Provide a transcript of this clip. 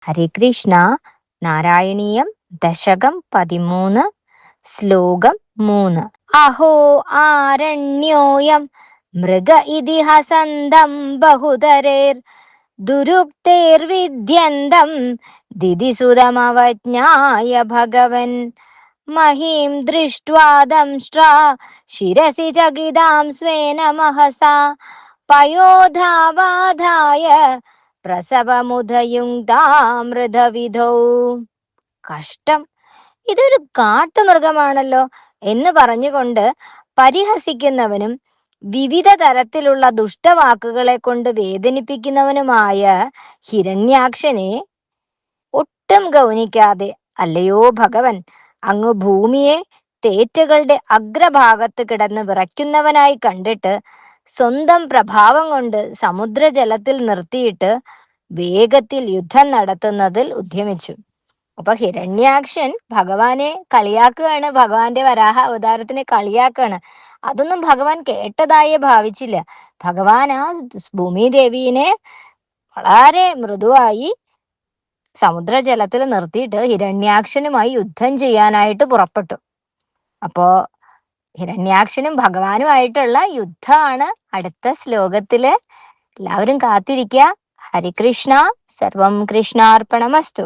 ഹരികൃഷ്ണ. നാരായണീയം ദശകം 13 ശ്ലോകം 3. അഹോ ആരണ്യോയം മൃഗ ഇതിഹസന്തം ബഹുതരേർ ദുരുക്തേർവിദ്യന്തം ദിദിസുതമവജ്ഞായ ഭഗവൻ മഹീം ദൃഷ്ട്വാ ദംഷ്ട്രാ ശിരസി ചകിതാം സ്വേന മഹസാ പയോധാവാധായ പ്രസവമുദയുങ്താമൃതവിധൗ. കഷ്ടം, ഇതൊരു കാട്ടുമൃഗമാണല്ലോ എന്ന് പറഞ്ഞുകൊണ്ട് പരിഹസിക്കുന്നവനും വിവിധ തരത്തിലുള്ള ദുഷ്ടവാക്കുകളെ കൊണ്ട് വേദനിപ്പിക്കുന്നവനുമായ ഹിരണ്യാക്ഷനെ ഒട്ടും ഗൗനിക്കാതെ, അല്ലയോ ഭഗവൻ, അങ്ങ് ഭൂമിയെ തേറ്റുകളുടെ അഗ്രഭാഗത്ത് കിടന്ന് വിറയ്ക്കുന്നവനായി കണ്ടിട്ട് സ്വന്തം പ്രഭാവം കൊണ്ട് സമുദ്രജലത്തിൽ നിർത്തിയിട്ട് വേഗത്തിൽ യുദ്ധം നടത്തുന്നതിൽ ഉദ്യമിച്ചു. അപ്പൊ ഹിരണ്യാക്ഷൻ ഭഗവാനെ കളിയാക്കുകയാണ്, ഭഗവാന്റെ വരാഹ അവതാരത്തിനെ കളിയാക്കുകയാണ്. അതൊന്നും ഭഗവാൻ കേട്ടതായി ഭാവിച്ചില്ല. ഭഗവാൻ ആ ഭൂമിദേവീനെ വളരെ മൃദുവായി സമുദ്രജലത്തിൽ നിർത്തിയിട്ട് ഹിരണ്യാക്ഷനുമായി യുദ്ധം ചെയ്യാനായിട്ട് പുറപ്പെട്ടു. അപ്പോ ഹിരണ്യാക്ഷനും ഭഗവാനുമായിട്ടുള്ള യുദ്ധമാണ് അടുത്ത ശ്ലോകത്തില്. എല്ലാവരും കാത്തിരിക്കുക. ഹരികൃഷ്ണ. സർവം കൃഷ്ണാർപ്പണമസ്തു.